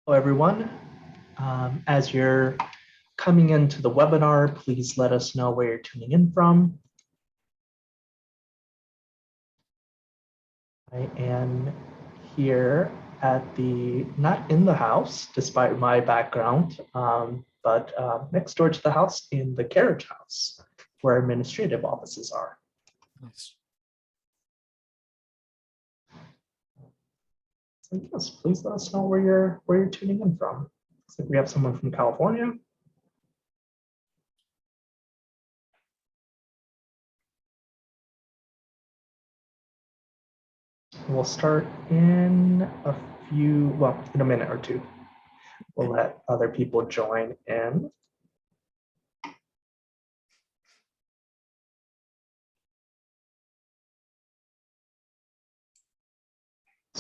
Hello, everyone. As you're coming into the webinar, please let us know where you're tuning in from. I am here at not in the house, despite my background, but next door to the house in the carriage house, where administrative offices are. Nice. So yes, please let us know where you're tuning in from. Looks like we have someone from California. We'll start in in a minute or two. We'll let other people join in.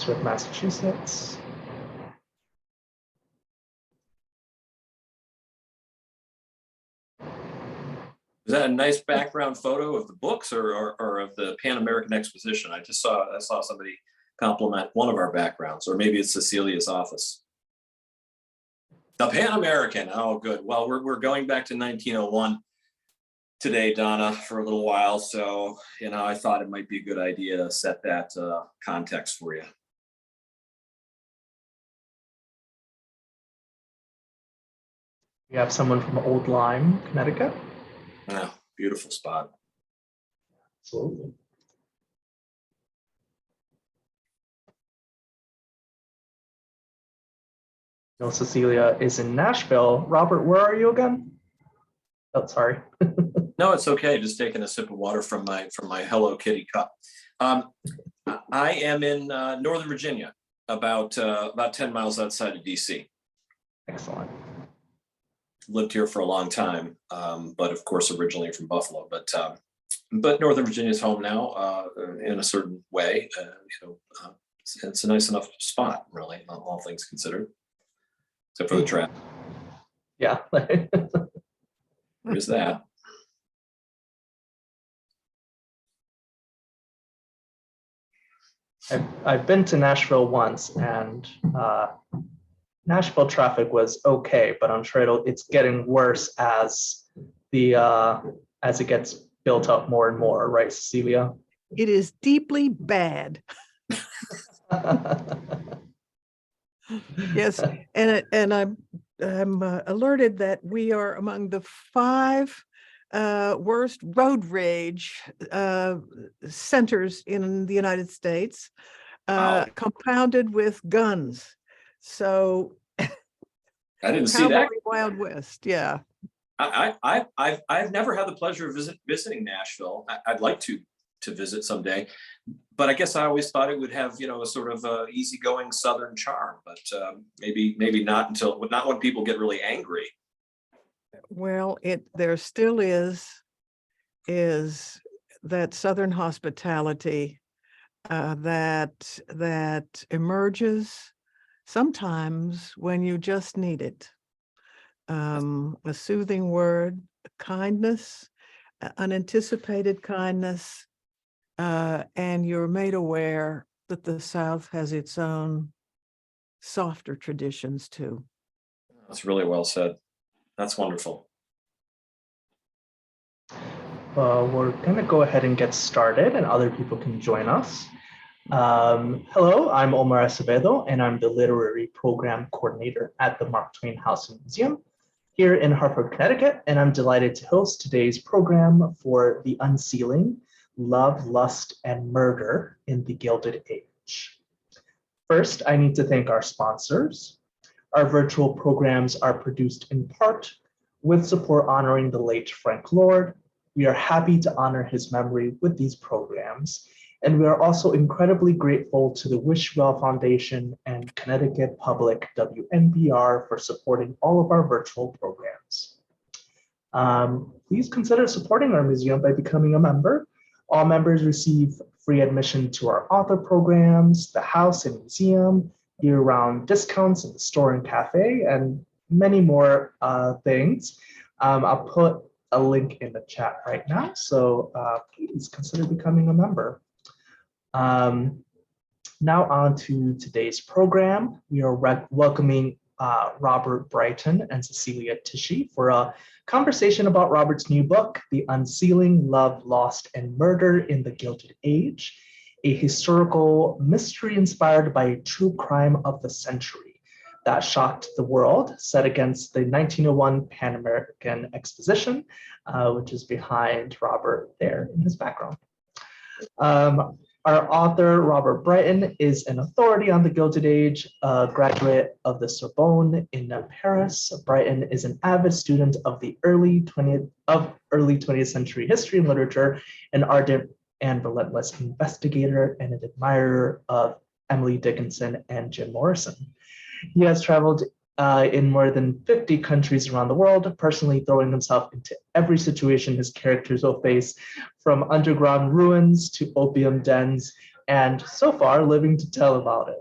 With Massachusetts. Is that a nice background photo of the books or of the Pan-American Exposition? I saw somebody compliment one of our backgrounds, or maybe it's Cecilia's office. The Pan-American. Oh, good. Well, we're going back to 1901 today, Donna, for a little while. So, I thought it might be a good idea to set that context for you. We have someone from Old Lyme, Connecticut. Oh, beautiful spot. Absolutely. No, Cecelia is in Nashville. Robert, where are you again? Oh, sorry. No, it's okay. Just taking a sip of water from my Hello Kitty cup. I am in Northern Virginia, about 10 miles outside of DC. Excellent. Lived here for a long time, but of course originally from Buffalo. But Northern Virginia is home now in a certain way. It's a nice enough spot, really, all things considered, except for the traffic. Yeah. There's that. I've been to Nashville once, and Nashville traffic was okay, but I'm sure it's getting worse as it gets built up more and more, right, Cecelia? It is deeply bad. Yes, and I'm alerted that we are among the 5 worst road rage centers in the United States, Wow. compounded with guns. So I didn't see that. Wild West, yeah. I've never had the pleasure of visiting Nashville. I'd like to visit someday, but I guess I always thought it would have a sort of easygoing Southern charm. But maybe not when people get really angry. Well, there still is that Southern hospitality that emerges sometimes when you just need it. A soothing word, kindness, unanticipated kindness, and you're made aware that the South has its own softer traditions too. That's really well said. That's wonderful. We're going to go ahead and get started, and other people can join us. Hello, I'm Omar Acevedo, and I'm the Literary Program Coordinator at the Mark Twain House Museum here in Hartford, Connecticut, and I'm delighted to host today's program for the Unsealing, Love, Lust, and Murder in the Gilded Age. First, I need to thank our sponsors. Our virtual programs are produced in part with support honoring the late Frank Lord. We are happy to honor his memory with these programs, and we are also incredibly grateful to the Wishwell Foundation and Connecticut Public WNPR for supporting all of our virtual programs. Please consider supporting our museum by becoming a member. All members receive free admission to our author programs, the house and museum, year-round discounts in the store and cafe, and many more things. I'll put a link in the chat right now, so please consider becoming a member. Now on to today's program. We are welcoming Robert Brighton and Cecelia Tichi for a conversation about Robert's new book, The Unsealing, Love, Lost, and Murder in the Gilded Age, a historical mystery inspired by a true crime of the century that shocked the world, set against the 1901 Pan-American Exposition, which is behind Robert there in his background. Our author, Robert Brighton, is an authority on the Gilded Age, a graduate of the Sorbonne in Paris. Brighton is an avid student of the early 20th century history and literature, an ardent and relentless investigator, and an admirer of Emily Dickinson and Jim Morrison. He has traveled in more than 50 countries around the world, personally throwing himself into every situation his characters will face, from underground ruins to opium dens, and so far living to tell about it.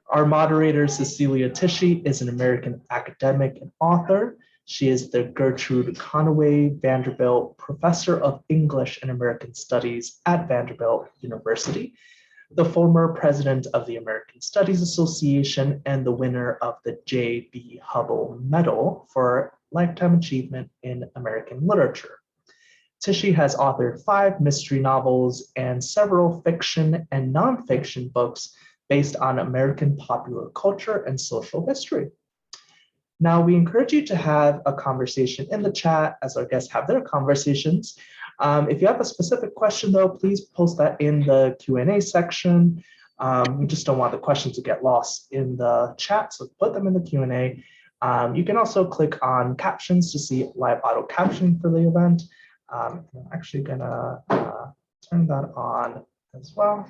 Our moderator, Cecelia Tichi, is an American academic and author. She is the Gertrude Conaway Vanderbilt Professor of English and American Studies at Vanderbilt University, the former president of the American Studies Association, and the winner of the J.B. Hubbell Medal for Lifetime Achievement in American Literature. Tichi has authored 5 mystery novels and several fiction and nonfiction books based on American popular culture and social history. Now, we encourage you to have a conversation in the chat as our guests have their conversations. If you have a specific question, though, please post that in the Q&A section. We just don't want the questions to get lost in the chat, so put them in the Q&A. You can also click on captions to see live auto captioning for the event. I'm actually gonna turn that on as well.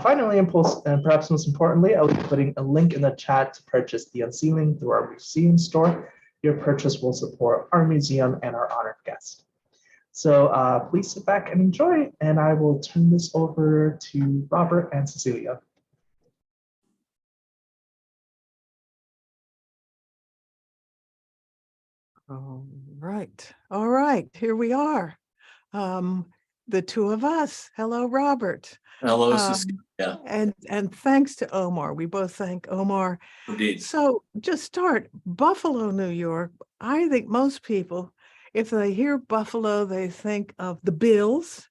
Finally, and perhaps most importantly, I'll be putting a link in the chat to purchase The Unsealing through our museum store. Your purchase will support our museum and our honored guest. So please sit back and enjoy, and I will turn this over to Robert and Cecelia. All right, here we are. The two of us. Hello, Robert. Hello, Cecelia. And thanks to Omar. We both thank Omar. Indeed. So just start, Buffalo, New York. I think most people, if they hear Buffalo, they think of the Bills,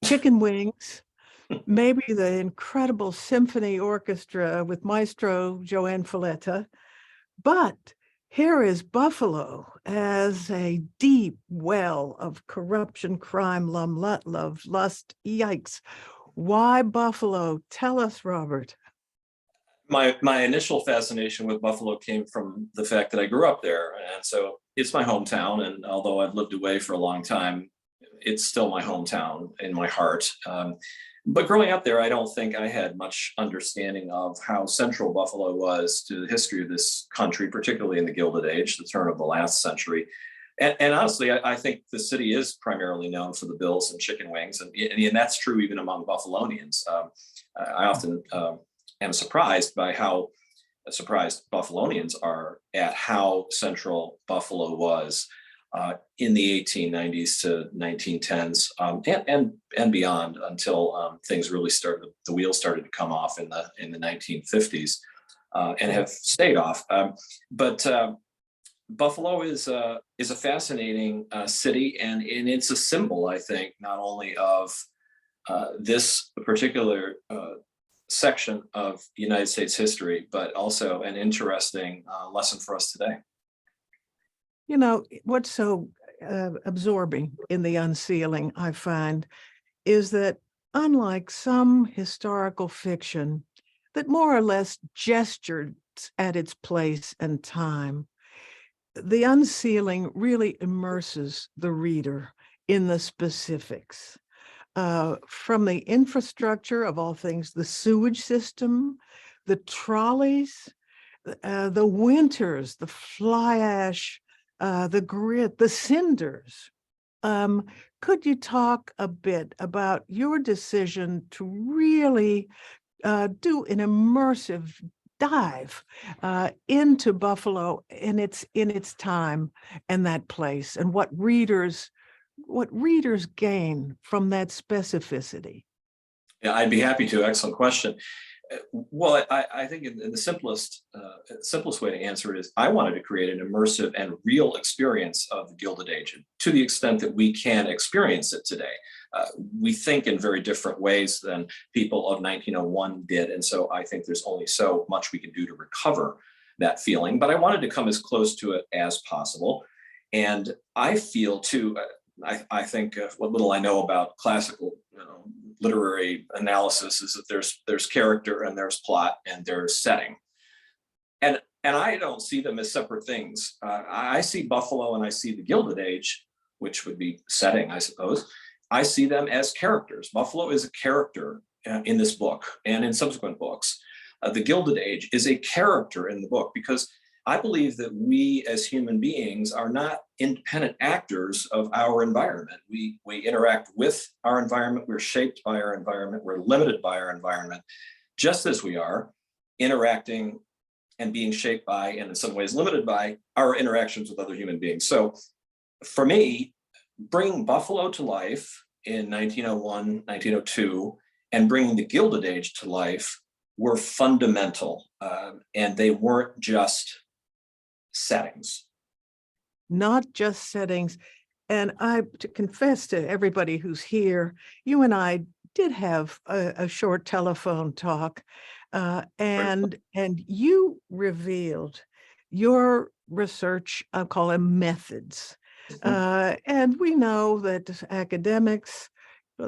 chicken wings, maybe the incredible symphony orchestra with Maestro Joanne Falletta. But here is Buffalo as a deep well of corruption, crime, love, lust. Yikes. Why Buffalo? Tell us, Robert. My initial fascination with Buffalo came from the fact that I grew up there. And so it's my hometown. And although I've lived away for a long time, it's still my hometown in my heart. But growing up there, I don't think I had much understanding of how central Buffalo was to the history of this country, particularly in the Gilded Age, the turn of the last century. And honestly, I think the city is primarily known for the Bills and chicken wings. And that's true even among Buffalonians. I often am surprised by how surprised Buffalonians are at how central Buffalo was in the 1890s to 1910s and beyond, until things really started, the wheels started to come off in the 1950s and have stayed off. But Buffalo is a fascinating city, and it's a symbol, I think, not only of this particular section of United States history, but also an interesting lesson for us today. You know, what's so absorbing in The Unsealing, I find, is that unlike some historical fiction that more or less gestured at its place and time, The Unsealing really immerses the reader in the specifics. From the infrastructure of all things, the sewage system, the trolleys, the winters, the fly ash, the grit, the cinders. Could you talk a bit about your decision to really do an immersive dive into Buffalo in its time and that place, and what readers gain from that specificity? Yeah, I'd be happy to. Excellent question. Well, I think in the simplest way to answer it is I wanted to create an immersive and real experience of the Gilded Age to the extent that we can experience it today. We think in very different ways than people of 1901 did. And so I think there's only so much we can do to recover that feeling. But I wanted to come as close to it as possible. And I feel too, I think what little I know about classical literary analysis is that there's character and there's plot and there's setting. And I don't see them as separate things. I see Buffalo and I see the Gilded Age, which would be setting, I suppose. I see them as characters. Buffalo is a character in this book and in subsequent books. The Gilded Age is a character in the book because I believe that we as human beings are not independent actors of our environment. We interact with our environment. We're shaped by our environment. We're limited by our environment, just as we are interacting and being shaped by, and in some ways limited by, our interactions with other human beings. So for me, bringing Buffalo to life in 1901, 1902, and bringing the Gilded Age to life were fundamental, and they weren't just settings. Not just settings. And I to confess to everybody who's here, you and I did have a short telephone talk, and you revealed your research, I'll call them methods. And we know that academics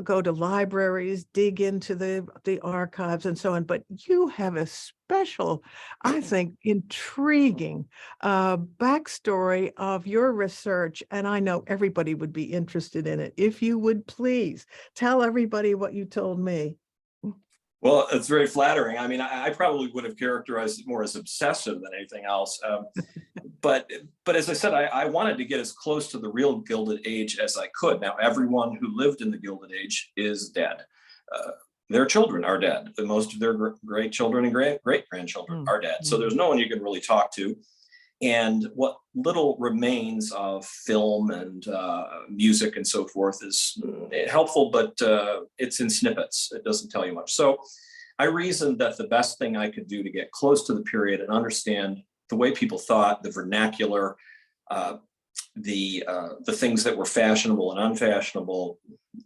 go to libraries, dig into the archives and so on, but you have a special, I think, intriguing backstory of your research, and I know everybody would be interested in it. If you would please tell everybody what you told me. Well, it's very flattering. I mean, I probably would have characterized it more as obsessive than anything else. But as I said, I wanted to get as close to the real Gilded Age as I could. Now, everyone who lived in the Gilded Age is dead. Their children are dead. Most of their great children and great grandchildren are dead. So there's no one you can really talk to. And what little remains of film and music and so forth is helpful, but it's in snippets. It doesn't tell you much. So I reasoned that the best thing I could do to get close to the period and understand the way people thought, the vernacular, the things that were fashionable and unfashionable,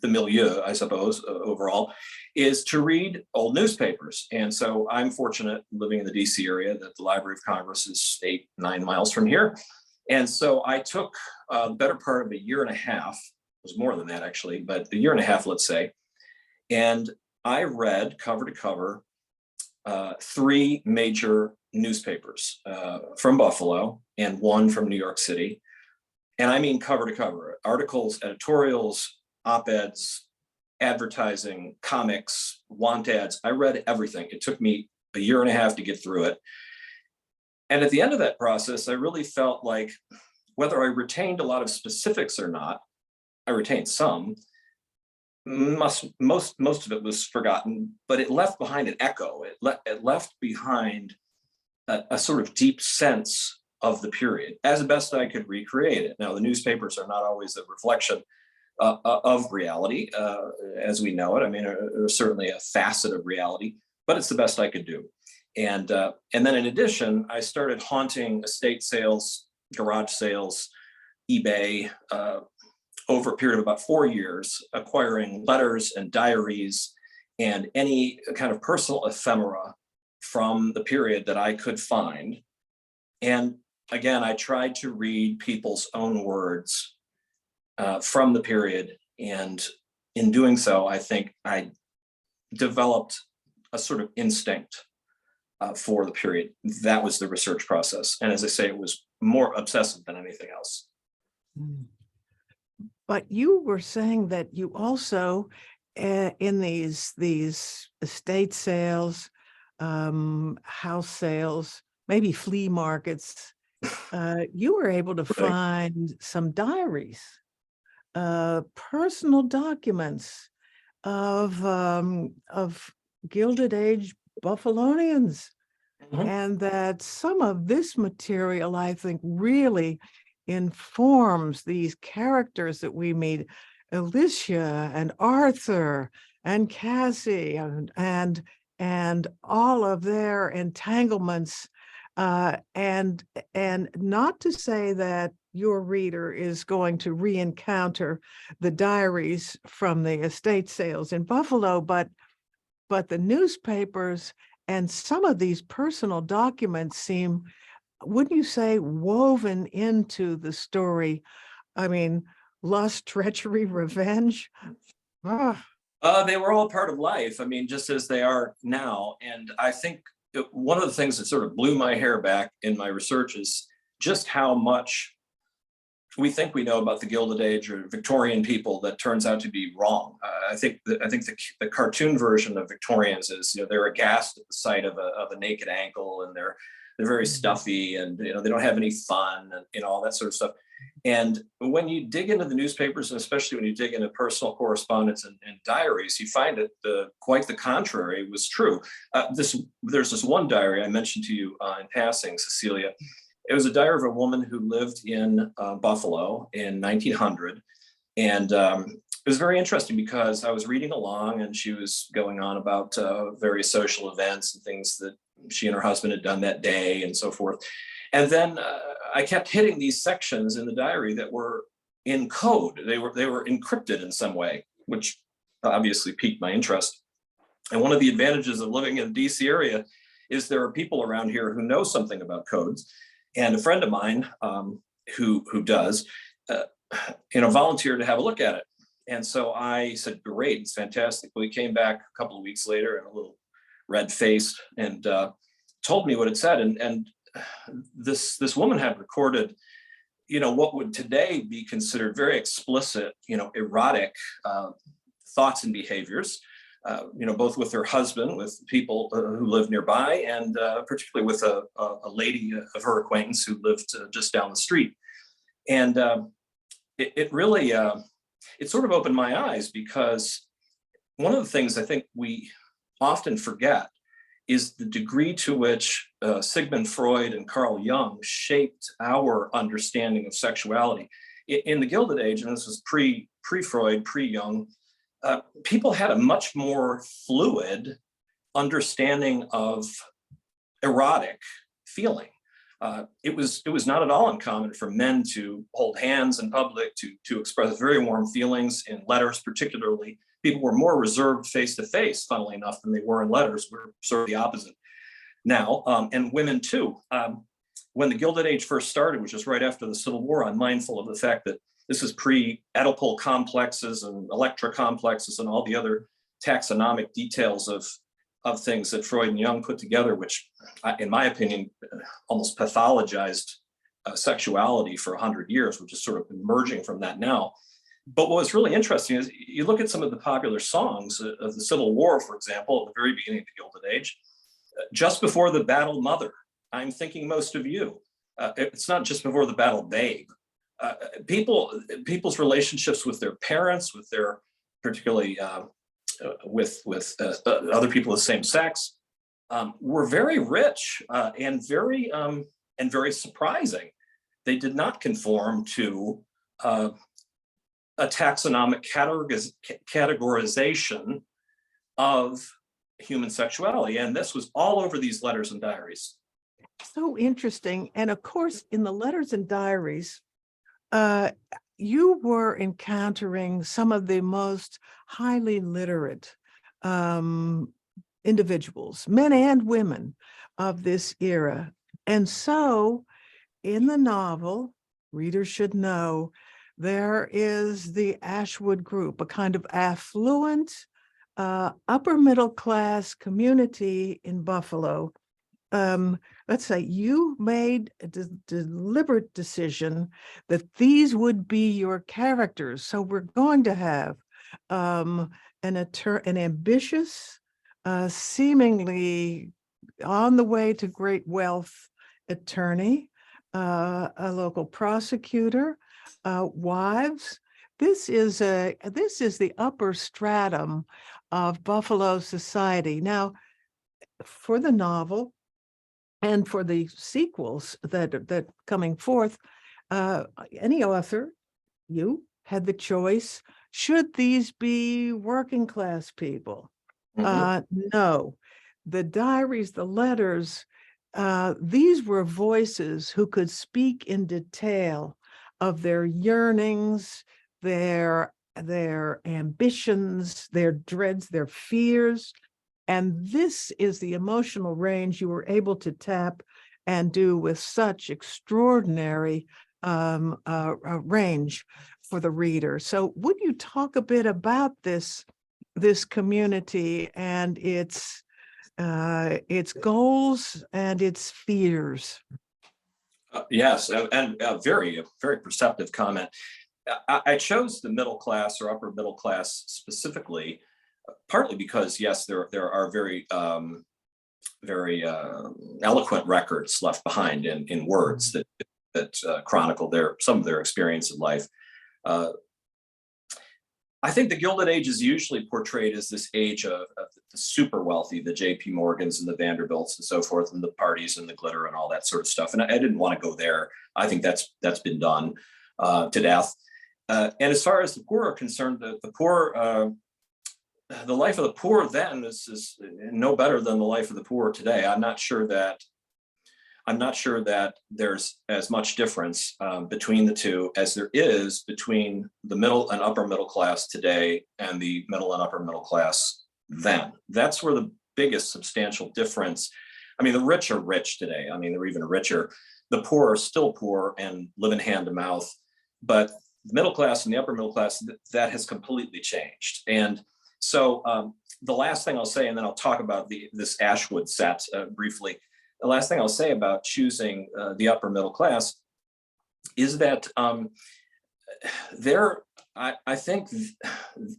the milieu, I suppose, overall, is to read old newspapers. And so I'm fortunate living in the DC area that the Library of Congress is 8-9 miles from here. And so I took the better part of a year and a half, it was more than that actually, but a year and a half, let's say. And I read cover to cover 3 major newspapers from Buffalo and 1 from New York City. And I mean cover to cover, articles, editorials, op-eds, advertising, comics, want ads. I read everything. It took me a year and a half to get through it. And at the end of that process, I really felt like whether I retained a lot of specifics or not, I retained some, most of it was forgotten, but it left behind an echo. It left behind a sort of deep sense of the period as best I could recreate it. Now, the newspapers are not always a reflection of reality as we know it. I mean, there's certainly a facet of reality, but it's the best I could do. And then in addition, I started haunting estate sales, garage sales, eBay over a period of about 4 years, acquiring letters and diaries and any kind of personal ephemera from the period that I could find. And again, I tried to read people's own words from the period. And in doing so, I think I developed a sort of instinct for the period. That was the research process. And as I say, it was more obsessive than anything else. But you were saying that you also, in these estate sales, house sales, maybe flea markets, you were able to find some diaries, personal documents of Gilded Age Buffalonians. And that some of this material, I think, really informs these characters that we meet, Alicia and Arthur and Cassie and and all of their entanglements, and not to say that your reader is going to re-encounter the diaries from the estate sales in Buffalo, but the newspapers and some of these personal documents seem, wouldn't you say, woven into the story? I mean, lust, treachery, revenge. Ah. They were all part of life. I mean, just as they are now. And I think one of the things that sort of blew my hair back in my research is just how much we think we know about the Gilded Age or Victorian people that turns out to be wrong. I think the cartoon version of Victorians is, they're aghast at the sight of a naked ankle, and they're very stuffy, and they don't have any fun, and all that sort of stuff. And when you dig into the newspapers, and especially when you dig into personal correspondence and diaries, you find that quite the contrary was true. There's this one diary I mentioned to you in passing, Cecelia. It was a diary of a woman who lived in Buffalo in 1900. And it was very interesting because I was reading along, and she was going on about various social events and things that she and her husband had done that day and so forth. And then I kept hitting these sections in the diary that were in code. They were encrypted in some way, which obviously piqued my interest. And one of the advantages of living in the DC area is there are people around here who know something about codes. And a friend of mine who does, volunteered to have a look at it. And so I said, great, it's fantastic. Well, he came back a couple of weeks later and a little red-faced and told me what it said. And this woman had recorded, what would today be considered very explicit, erotic thoughts and behaviors, both with her husband, with people who lived nearby, and particularly with a lady of her acquaintance who lived just down the street. And it really, it sort of opened my eyes, because one of the things I think we often forget is the degree to which Sigmund Freud and Carl Jung shaped our understanding of sexuality. In the Gilded Age, and this was pre-Freud, pre-Jung, people had a much more fluid understanding of erotic feeling. It was not at all uncommon for men to hold hands in public, to express very warm feelings in letters, particularly. People were more reserved face-to-face, funnily enough, than they were in letters. We're sort of the opposite now, and women too. When the Gilded Age first started, which was right after the Civil War, I'm mindful of the fact that this is pre-Oedipal complexes and Electra complexes and all the other taxonomic details of things that Freud and Jung put together, which, in my opinion, almost pathologized sexuality for 100 years, which is sort of emerging from that now. But what was really interesting is you look at some of the popular songs of the Civil War, for example, at the very beginning of the Gilded Age, just before the battle, mother, I'm thinking most of you. It's not just before the battle, babe. People's relationships with their parents, with their, particularly with other people of the same sex, were very rich and very surprising. They did not conform to a taxonomic categorization of human sexuality. And this was all over these letters and diaries. So interesting. And of course, in the letters and diaries, you were encountering some of the most highly literate individuals, men and women of this era. And so in the novel, readers should know, there is the Ashwood group, a kind of affluent, upper middle class community in Buffalo. Let's say you made a deliberate decision that these would be your characters. So we're going to have an ambitious, seemingly on the way to great wealth attorney, a local prosecutor, wives. This is the upper stratum of Buffalo society. Now, for the novel and for the sequels that coming forth, any author, you had the choice. Should these be working class people? No, the diaries, the letters, these were voices who could speak in detail of their yearnings, their ambitions, their dreads, their fears. And this is the emotional range you were able to tap and do with such extraordinary range for the reader. So would you talk a bit about this community and its goals and its fears? Yes, and a very perceptive comment. I chose the middle class or upper middle class specifically, partly because, yes, there are very eloquent records left behind in words that chronicle some of their experience in life. I think the Gilded Age is usually portrayed as this age of the super wealthy, the J.P. Morgans and the Vanderbilts and so forth, and the parties and the glitter and all that sort of stuff. And I didn't want to go there. I think that's been done to death. And as far as the poor are concerned, the poor, the life of the poor then is no better than the life of the poor today. I'm not sure that there's as much difference between the two as there is between the middle and upper middle class today and the middle and upper middle class then. That's where the biggest substantial difference. I mean, the rich are rich today. I mean, they're even richer. The poor are still poor and live in hand to mouth. But the middle class and the upper middle class, that has completely changed. And so the last thing I'll say, and then I'll talk about this Ashwood set briefly. The last thing I'll say about choosing the upper middle class is that I think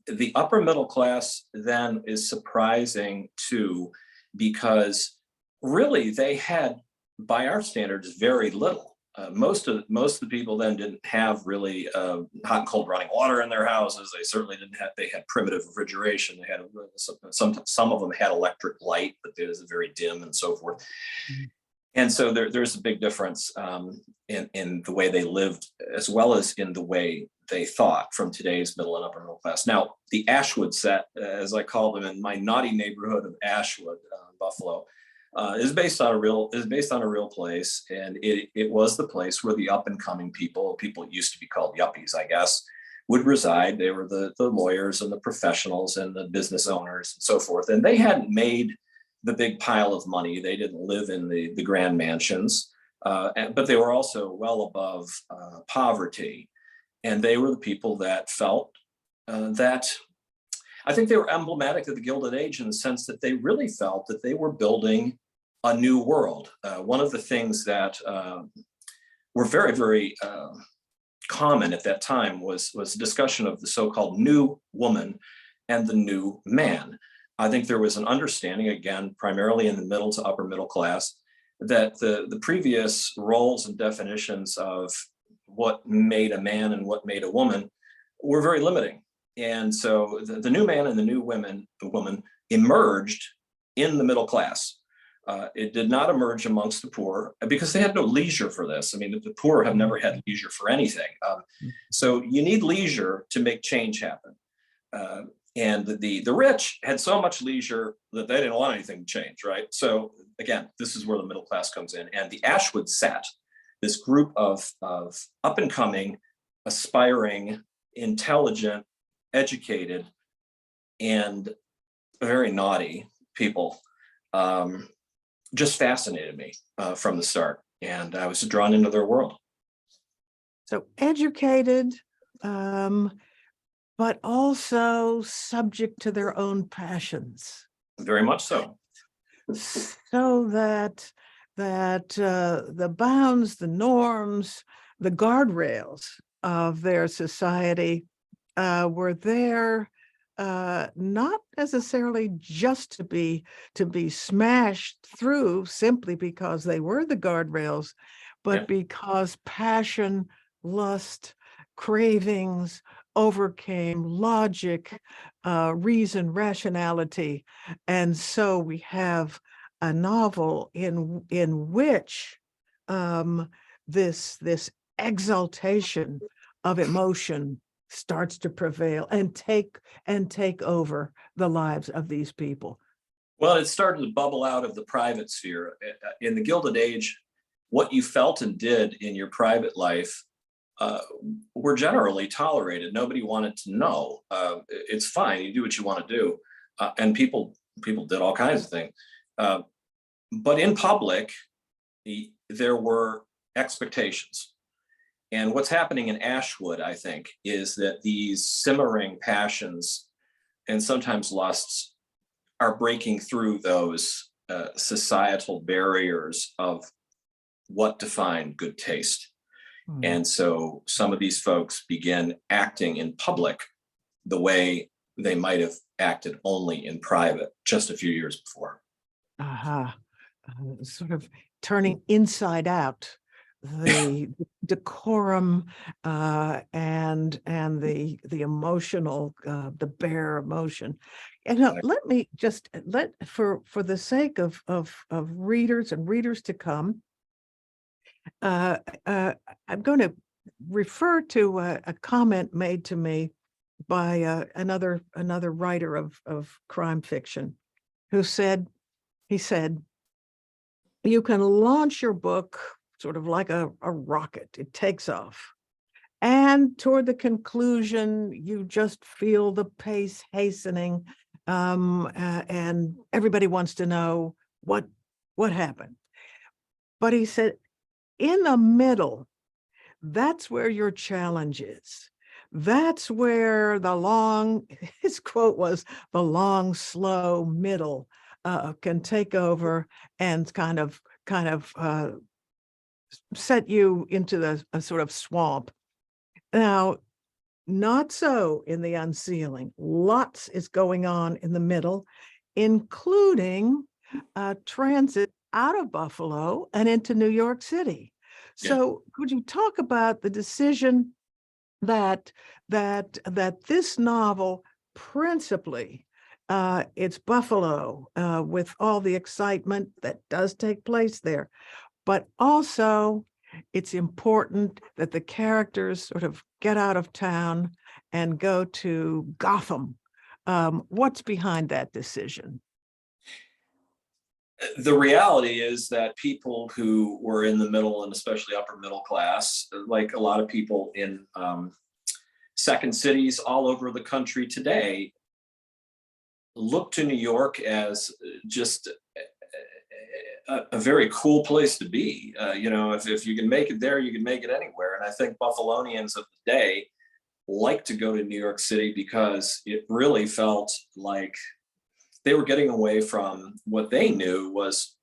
the upper middle class then is surprising too, because really they had, by our standards, very little. Most of the people then didn't have really hot and cold running water in their houses. They certainly didn't have. They had primitive refrigeration. They had some of them had electric light, but it was very dim and so forth. Mm-hmm. And so there's a big difference in the way they lived, as well as in the way they thought, from today's middle and upper middle class. Now, the Ashwood set, as I call them in my naughty neighborhood of Ashwood, Buffalo, is based on a real place, and it was the place where the up and coming people used to be called yuppies, I guess, would reside. They were the lawyers and the professionals and the business owners and so forth, and they hadn't made the big pile of money. They didn't live in the grand mansions, but they were also well above poverty, and they were the people that felt that. I think they were emblematic of the Gilded Age in the sense that they really felt that they were building a new world. One of the things that were very common at that time was the discussion of the so-called new woman and the new man. I think there was an understanding, again, primarily in the middle to upper middle class, that the previous roles and definitions of what made a man and what made a woman were very limiting. And so the new man and the new woman emerged in the middle class. It did not emerge amongst the poor because they had no leisure for this. I mean, the poor have never had leisure for anything. So you need leisure to make change happen. And the rich had so much leisure that they didn't want anything to change, right? So again, this is where the middle class comes in. And the Ashwood set, this group of up and coming, aspiring, intelligent, educated, and very naughty people just fascinated me from the start, and I was drawn into their world. So educated, but also subject to their own passions. Very much so. So that the bounds, the norms, the guardrails of their society were there not necessarily just to be smashed through simply because they were the guardrails, but because passion, lust, cravings overcame logic, reason, rationality. And so we have a novel in which this exaltation of emotion starts to prevail and take over the lives of these people. Well, it started to bubble out of the private sphere. In the Gilded Age, what you felt and did in your private life were generally tolerated. Nobody wanted to know. It's fine. You do what you want to do, and people did all kinds of things. But in public, there were expectations. And what's happening in Ashwood, I think, is that these simmering passions and sometimes lusts are breaking through those societal barriers of what defined good taste. And so some of these folks begin acting in public the way they might have acted only in private just a few years before. Sort of turning inside out the decorum and the emotional, the bare emotion. And let me just for the sake of readers and readers to come, I'm going to refer to a comment made to me by another writer of crime fiction, who said, he said, you can launch your book sort of like a rocket. It takes off. And toward the conclusion, you just feel the pace hastening, and everybody wants to know what happened. But he said, in the middle, that's where your challenge is. That's where his quote was, the long, slow middle can take over and kind of set you into a sort of swamp. Now, not so in the Unsealing. Lots is going on in the middle, including transit out of Buffalo and into New York City. So could you talk about the decision that this novel principally, it's Buffalo with all the excitement that does take place there, but also it's important that the characters sort of get out of town and go to Gotham. What's behind that decision? The reality is that people who were in the middle and especially upper middle class, like a lot of people in second cities all over the country today, look to New York as just a very cool place to be. If you can make it there, you can make it anywhere. And I think Buffalonians of the day like to go to New York City because it really felt like they were getting away from what they knew was,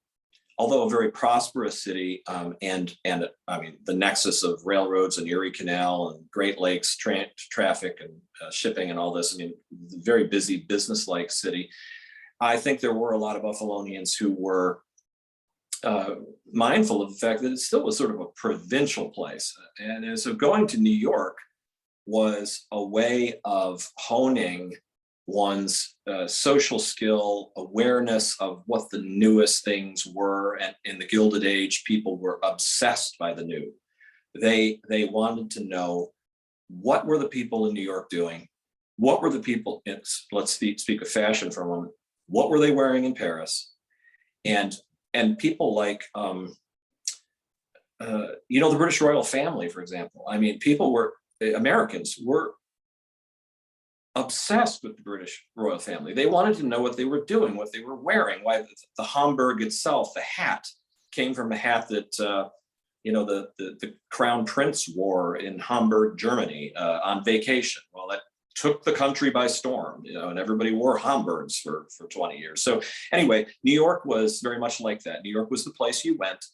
although a very prosperous city, and I mean, the nexus of railroads and Erie Canal and Great Lakes traffic and shipping and all this, I mean, very busy business-like city. I think there were a lot of Buffalonians who were mindful of the fact that it still was sort of a provincial place. And so going to New York was a way of honing one's social skill, awareness of what the newest things were. And in the Gilded Age, people were obsessed by the new. They wanted to know, what were the people in New York doing? What were the people, let's speak of fashion for a moment, what were they wearing in Paris? And people like, the British royal family, for example. I mean, Americans were obsessed with the British royal family. They wanted to know what they were doing, what they were wearing, why the Homburg itself, the hat, came from a hat that the crown prince wore in Hamburg, Germany, on vacation. Well, that took the country by storm, and everybody wore Homburgs for 20 years. So anyway, New York was very much like that. New York was the place you went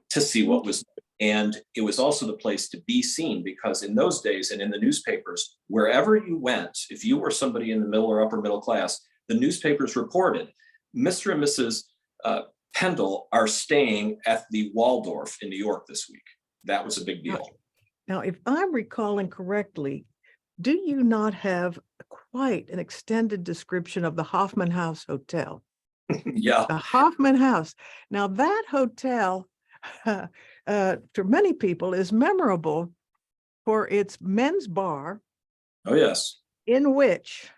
to see what was, and it was also the place to be seen, because in those days and in the newspapers, wherever you went, if you were somebody in the middle or upper middle class, the newspapers reported, Mr. and Mrs. Pendle are staying at the Waldorf in New York this week. That was a big deal. Now, if I'm recalling correctly, do you not have quite an extended description of the Hoffman House Hotel? Yeah. The Hoffman House. Now, that hotel, for many people, is memorable for its men's bar. Oh, yes. In which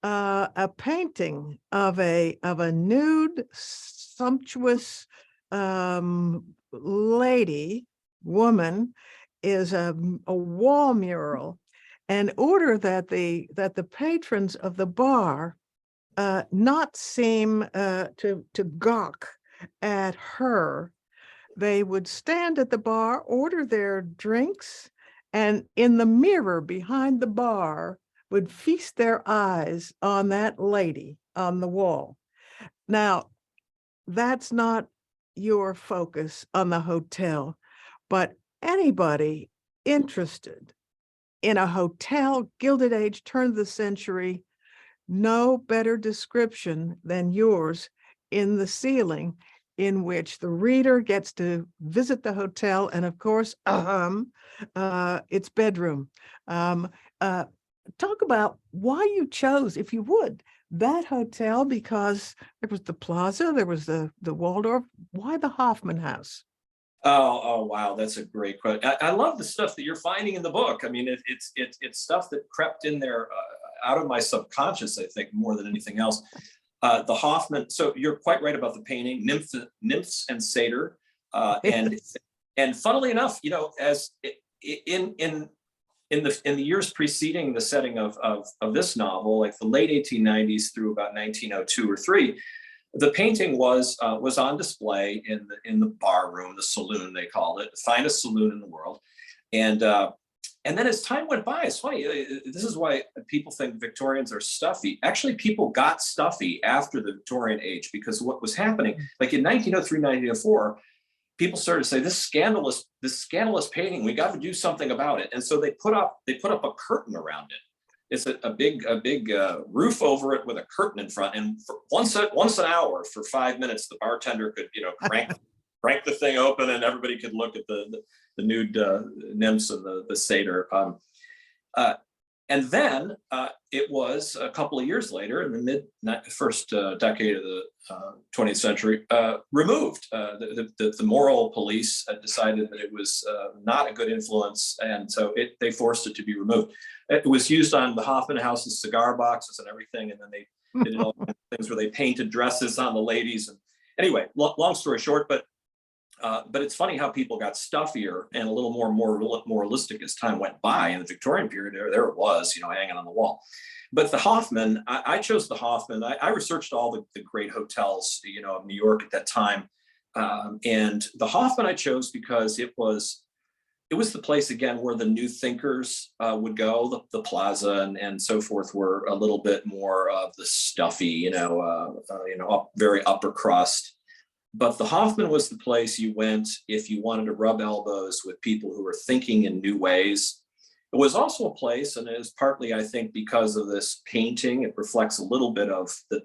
a painting of a nude, sumptuous woman, is a wall mural, and order that the patrons of the bar not seem to gawk at her. They would stand at the bar, order their drinks, and in the mirror behind the bar would feast their eyes on that lady on the wall. Now, that's not your focus on the hotel, but anybody interested in a hotel, Gilded Age, turn of the century, no better description than yours in the ceiling, in which the reader gets to visit the hotel and, of course, its bedroom. Talk about why you chose, if you would, that hotel, because there was the Plaza, there was the Waldorf. Why the Hoffman House? Oh, wow, that's a great question. I love the stuff that you're finding in the book. I mean, it's stuff that crept in there out of my subconscious, I think, more than anything else. The Hoffman. So you're quite right about the painting, nymphs and satyr, and funnily enough, you know, as in the years preceding the setting of this novel, like the late 1890s through about 1902 or 3, the painting was on display in the bar room, the saloon they called it, the finest saloon in the world, and then as time went by, it's funny. This is why people think Victorians are stuffy. Actually, people got stuffy after the Victorian age, because what was happening, like in 1903, 1904, people started to say, this scandalous painting, we got to do something about it. And so they put up a curtain around it. It's a big roof over it with a curtain in front. And for once an hour for 5 minutes, the bartender could, you know, crank the thing open, and everybody could look at the nude nymphs and the satyr. And then it was a couple of years later, in the first decade of the 20th century, removed. The moral police decided that it was not a good influence, and so they forced it to be removed. It was used on the Hoffman House's cigar boxes and everything, and then they did all kinds of things where they painted dresses on the ladies. And anyway, long story short, but it's funny how people got stuffier and a little more moralistic as time went by. In the Victorian period, there it was, you know, hanging on the wall. But the Hoffman, I chose the Hoffman. I researched all the great hotels, you know, of New York at that time, and the Hoffman I chose because it was the place, again, where the new thinkers would go. The Plaza and so forth were a little bit more of the stuffy, very upper crust. But the Hoffman was the place you went if you wanted to rub elbows with people who were thinking in new ways. It was also a place, and it is partly, I think, because of this painting, it reflects a little bit of the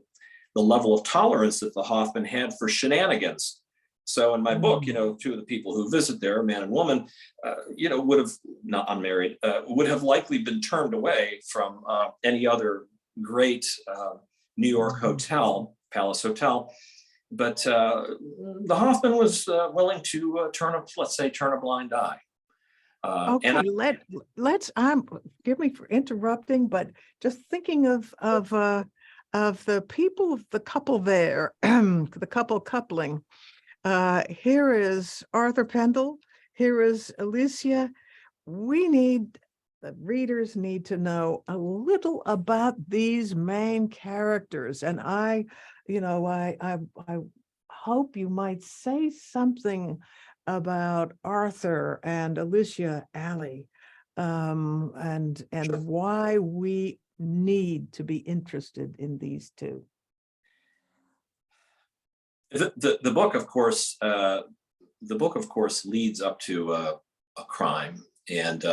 level of tolerance that the Hoffman had for shenanigans. So in my book, you know, two of the people who visit there, man and woman, would have, not unmarried, would have likely been turned away from any other great New York hotel, Palace Hotel. But the Hoffman was willing to turn a blind eye. Okay, let's. Forgive me for interrupting, but just thinking of the people, of the couple there, the coupling. Here is Arthur Pendle. Here is Alicia. The readers need to know a little about these main characters, and I hope you might say something about Arthur and Alicia Alley, and Sure. why we need to be interested in these two. The book, of course, leads up to a crime, and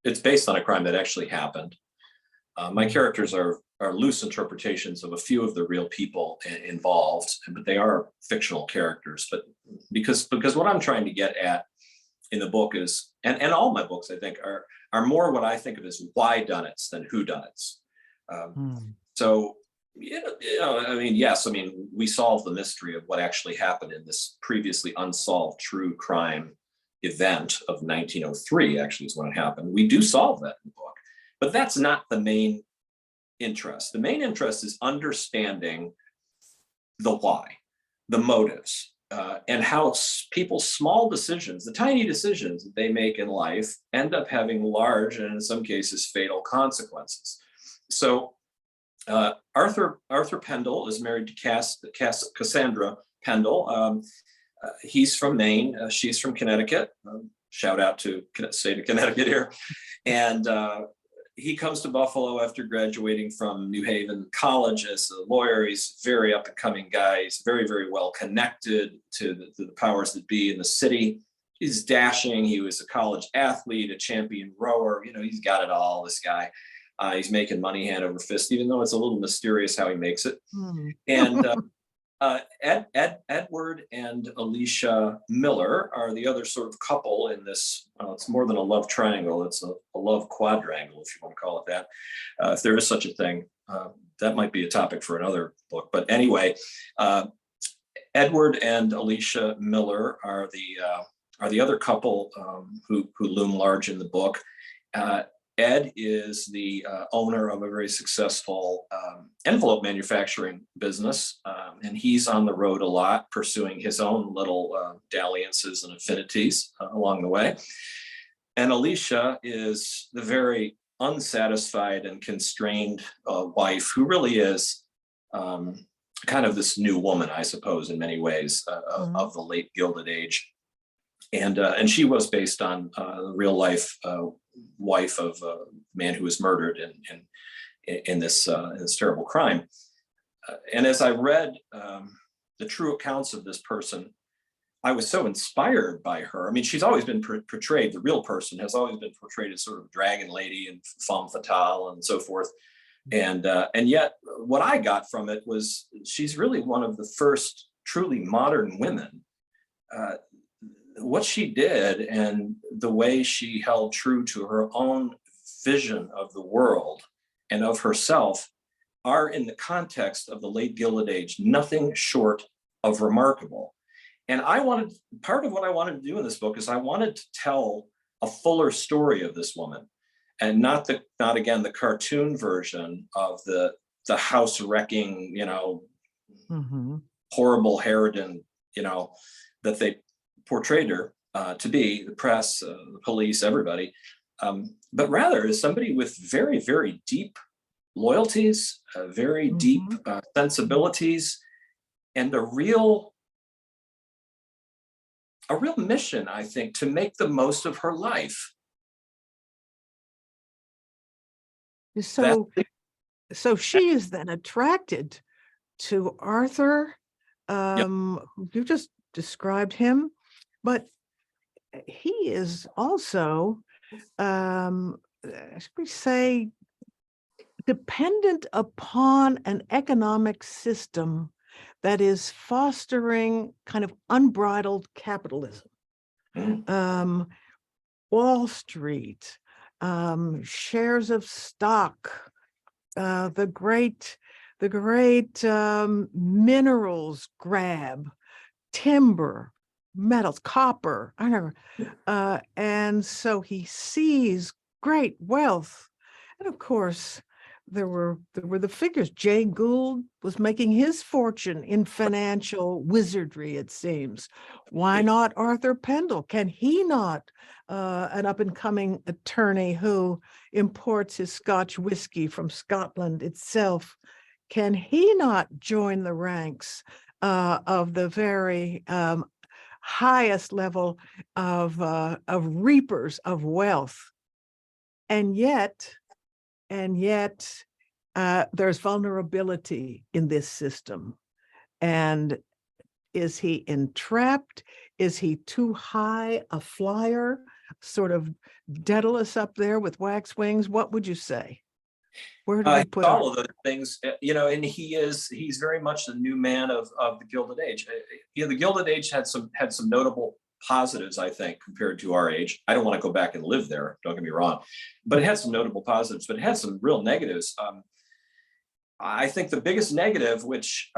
it's based on a crime that actually happened. My characters are loose interpretations of a few of the real people involved, but they are fictional characters. But because what I'm trying to get at in the book is, and all my books, I think, are more what I think of as why-done-its than who-done-its. So, yes, we solve the mystery of what actually happened in this previously unsolved true crime event of 1903, actually, is when it happened. We do solve that in the book, but that's not the main interest. The main interest is understanding the why, the motives, and how people's small decisions, the tiny decisions that they make in life, end up having large and in some cases fatal consequences. So Arthur Pendle is married to Cassandra Pendle. He's from Maine. She's from Connecticut. Shout out to state of Connecticut here. And he comes to Buffalo after graduating from New Haven College as a lawyer. He's a very up and coming guy. He's very, very well connected to the powers that be in the city. He's dashing. He was a college athlete, a champion rower. You know, he's got it all, this guy. He's making money hand over fist, even though it's a little mysterious how he makes it. And Edward and Alicia Miller are the other sort of couple in this. It's more than a love triangle. It's a love quadrangle, if you want to call it that. If there is such a thing, that might be a topic for another book. But anyway, Edward and Alicia Miller are the other couple who loom large in the book. Ed is the owner of a very successful envelope manufacturing business, and he's on the road a lot, pursuing his own little dalliances and affinities along the way. And Alicia is the very unsatisfied and constrained wife who really is kind of this new woman, I suppose, in many ways, of the late Gilded Age. And she was based on the real life wife of a man who was murdered in this terrible crime. And as I read the true accounts of this person, I was so inspired by her. I mean, she's always been portrayed, the real person has always been portrayed as sort of dragon lady and femme fatale and so forth. And yet what I got from it was she's really one of the first truly modern women. What she did and the way she held true to her own vision of the world and of herself are, in the context of the late Gilded Age, nothing short of remarkable. And part of what I wanted to do in this book is I wanted to tell a fuller story of this woman, and not again the cartoon version of the house wrecking, horrible harridan, that they portrayed her to be, the press, the police, everybody, but rather as somebody with very, very deep loyalties, very deep sensibilities, and a real mission, I think, to make the most of her life. So she is then attracted to Arthur. You just described him, but he is also, should we say, dependent upon an economic system that is fostering kind of unbridled capitalism. Wall Street, shares of stock, the great minerals grab, timber, metals, copper, I don't know. And so he sees great wealth. And of course, there were the figures. Jay Gould was making his fortune in financial wizardry, it seems. Why not Arthur Pendle? Can he not, an up-and-coming attorney who imports his Scotch whiskey from Scotland itself, can he not join the ranks of the very highest level of reapers of wealth? And yet, there's vulnerability in this system. And is he entrapped? Is he too high a flyer, sort of Daedalus up there with wax wings? What would you say? Where do we put all of those things? And he's very much the new man of the Gilded Age. The Gilded Age had some notable positives, I think, compared to our age. I don't want to go back and live there, don't get me wrong, but it had some notable positives, but it had some real negatives. I think the biggest negative, which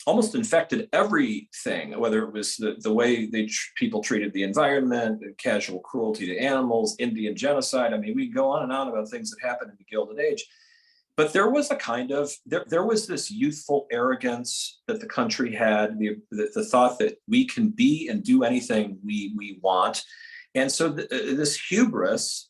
almost infected everything, whether it was the way people treated the environment, casual cruelty to animals, Indian genocide. I mean, we go on and on about things that happened in the Gilded Age. But there was a kind of, there was this youthful arrogance that the country had, the thought that we can be and do anything we want. And so this hubris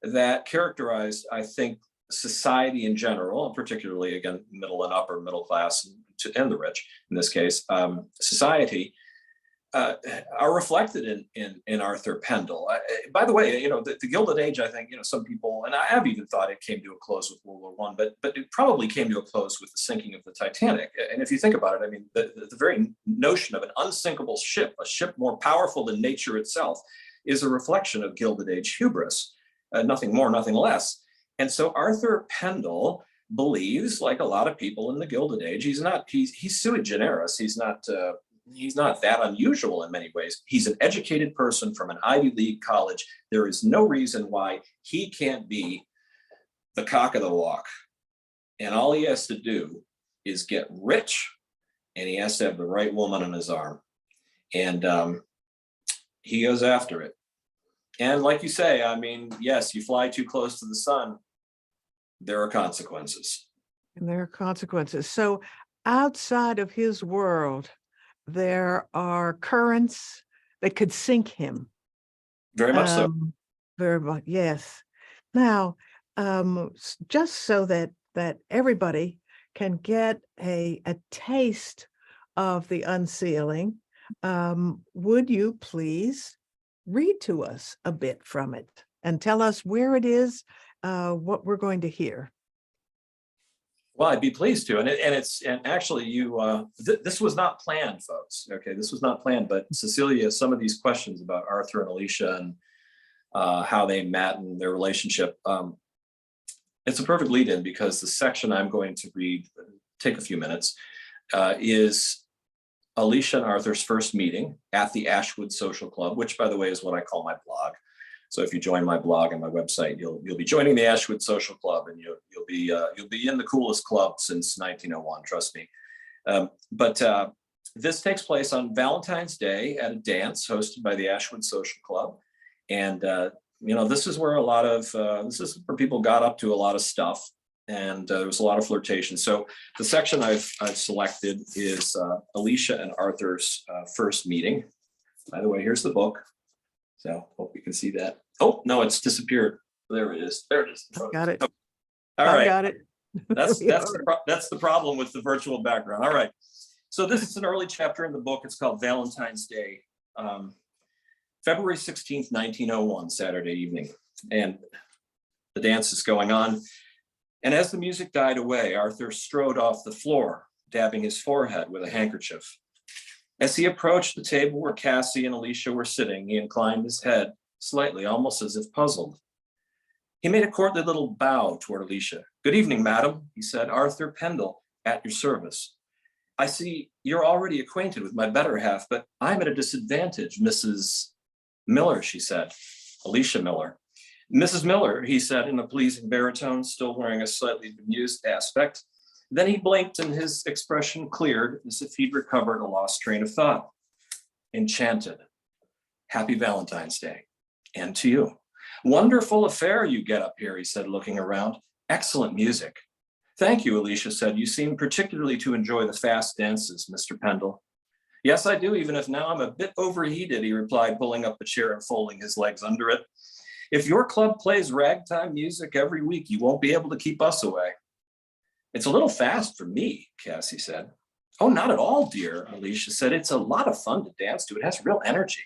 that characterized, I think, society in general, and particularly, again, middle and upper middle class, and the rich, in this case, society, are reflected in Arthur Pendle. By the way, the Gilded Age, I think, some people, and I have even thought it came to a close with World War I, but it probably came to a close with the sinking of the Titanic. And if you think about it, I mean, the very notion of an unsinkable ship, a ship more powerful than nature itself, is a reflection of Gilded Age hubris, nothing more, nothing less. And so Arthur Pendle believes, like a lot of people in the Gilded Age, he's sui generis. He's not that unusual in many ways. He's an educated person from an Ivy League college. There is no reason why he can't be the cock of the walk. And all he has to do is get rich, and he has to have the right woman on his arm. And he goes after it. And like you say, I mean, yes, you fly too close to the sun, there are consequences. And there are consequences. So outside of his world, there are currents that could sink him. Very much so. Very much, yes. Now, just so that everybody can get a taste of the Unsealing, would you please read to us a bit from it and tell us where it is, what we're going to hear? Well, I'd be pleased to, and actually, this was not planned, folks. Okay, this was not planned, but Cecelia, some of these questions about Arthur and Alicia and how they met and their relationship, it's a perfect lead-in, because the section I'm going to read, take a few minutes, is Alicia and Arthur's first meeting at the Ashwood Social Club, which, by the way, is what I call my blog. So if you join my blog and my website, you'll be joining the Ashwood Social Club, and you'll be in the coolest club since 1901. Trust me. But this takes place on Valentine's Day at a dance hosted by the Ashwood Social Club, and this is where this is where people got up to a lot of stuff, and there was a lot of flirtation. So the section I've selected is Alicia and Arthur's first meeting. By the way, here's the book. So hope you can see that. Oh, no, it's disappeared. There it is. There it is. Got it. All right. Got it. That's the problem with the virtual background. All right. So this is an early chapter in the book. It's called Valentine's Day, February 16th, 1901, Saturday evening. And the dance is going on. And as the music died away, Arthur strode off the floor, dabbing his forehead with a handkerchief. As he approached the table where Cassie and Alicia were sitting, he inclined his head slightly, almost as if puzzled. He made a courtly little bow toward Alicia. "Good evening, madam," he said. "Arthur Pendle, at your service. I see you're already acquainted with my better half, but I'm at a disadvantage, Mrs. Miller," she said. Alicia Miller. "Mrs. Miller," he said in a pleasing baritone, still wearing a slightly bemused aspect. Then he blinked and his expression cleared, as if he'd recovered a lost train of thought. "Enchanted. Happy Valentine's Day. And to you. Wonderful affair you get up here," he said, looking around. "Excellent music." "Thank you," Alicia said. "You seem particularly to enjoy the fast dances, Mr. Pendle." "Yes, I do, even if now I'm a bit overheated," he replied, pulling up a chair and folding his legs under it. "If your club plays ragtime music every week, you won't be able to keep us away." "It's a little fast for me," Cassie said. "Oh, not at all, dear," Alicia said. "It's a lot of fun to dance to. It has real energy."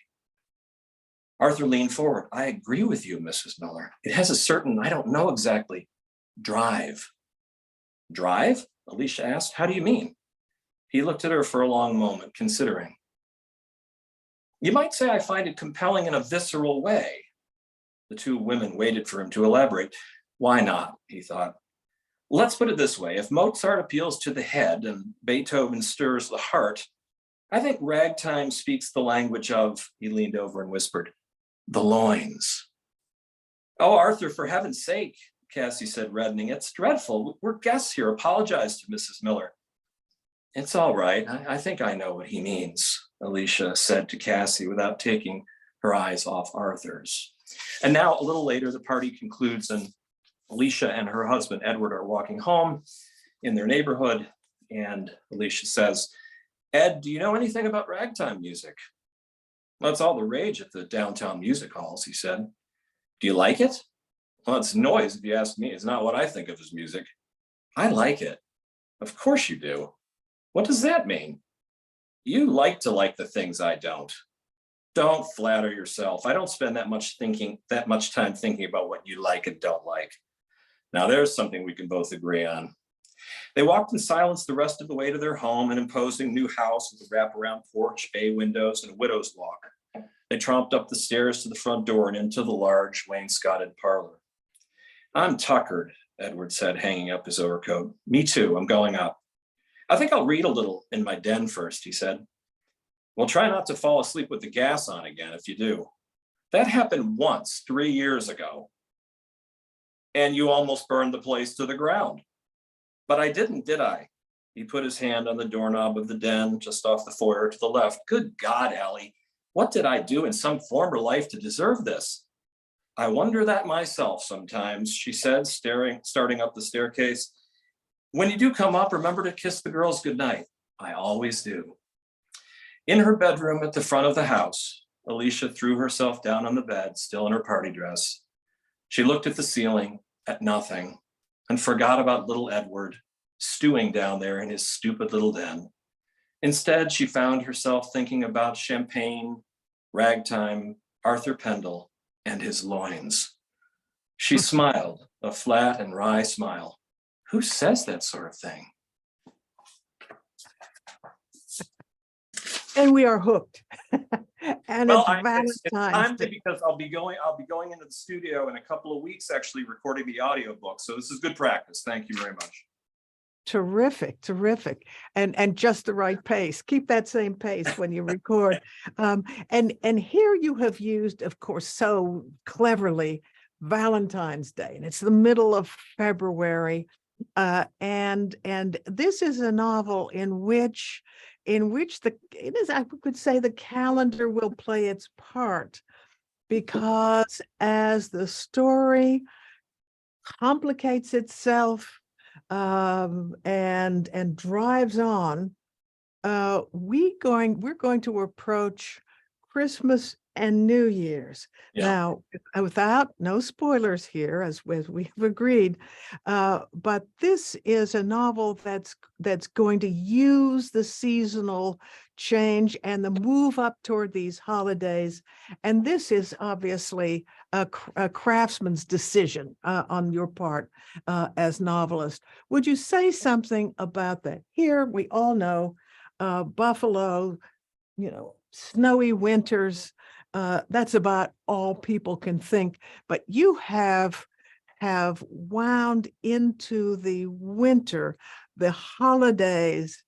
Arthur leaned forward. "I agree with you, Mrs. Miller. It has a certain, I don't know exactly, drive." "Drive?" Alicia asked. "How do you mean?" He looked at her for a long moment, considering. "You might say I find it compelling in a visceral way." The two women waited for him to elaborate. "Why not?" he thought. "Let's put it this way. If Mozart appeals to the head and Beethoven stirs the heart, I think ragtime speaks the language of," he leaned over and whispered, "the loins." "Oh, Arthur, for heaven's sake," Cassie said, reddening. "It's dreadful. We're guests here. Apologize to Mrs. Miller." "It's all right. I think I know what he means," Alicia said to Cassie without taking her eyes off Arthur's. And now, a little later, the party concludes in Alicia and her husband, Edward, are walking home in their neighborhood. And Alicia says, Ed, do you know anything about ragtime music? Well, it's all the rage at the downtown music halls, he said. Do you like it? Well, it's noise, if you ask me. It's not what I think of as music. I like it. Of course you do. What does that mean? You like to like the things I don't. Don't flatter yourself. I don't spend that much time thinking about what you like and don't like. Now there's something we can both agree on. They walked in silence the rest of the way to their home, an imposing new house with a wraparound porch, bay windows, and a widow's walk. They tromped up the stairs to the front door and into the large wainscoted parlor. I'm tuckered, Edward said, hanging up his overcoat. Me too, I'm going up. I think I'll read a little in my den first, he said. Well, try not to fall asleep with the gas on again if you do. That happened once 3 years ago. And you almost burned the place to the ground. But I didn't, did I? He put his hand on the doorknob of the den just off the foyer to the left. Good God, Allie, what did I do in some former life to deserve this? I wonder that myself sometimes, she said, starting up the staircase. When you do come up, remember to kiss the girls goodnight. I always do. In her bedroom at the front of the house, Alicia threw herself down on the bed, still in her party dress. She looked at the ceiling, at nothing, and forgot about little Edward, stewing down there in his stupid little den. Instead, she found herself thinking about champagne, ragtime, Arthur Pendle, and his loins. She smiled, a flat and wry smile. Who says that sort of thing? And we are hooked. And well, it's Valentine's Day. Because I'll be going into the studio in a couple of weeks, actually recording the audiobook. So this is good practice. Thank you very much. Terrific, terrific. And just the right pace. Keep that same pace when you record. And here you have used, of course, so cleverly, Valentine's Day, and it's the middle of February. And this is a novel in which I could say the calendar will play its part, because as the story complicates itself and drives on, we're going to approach Christmas and New Year's. Yeah. Now, without no spoilers here, as we have agreed, but this is a novel that's going to use the seasonal change and the move up toward these holidays. And this is obviously a craftsman's decision on your part as novelist. Would you say something about that? Here, we all know Buffalo, snowy winters, that's about all people can think, but you have wound into the winter, the holidays,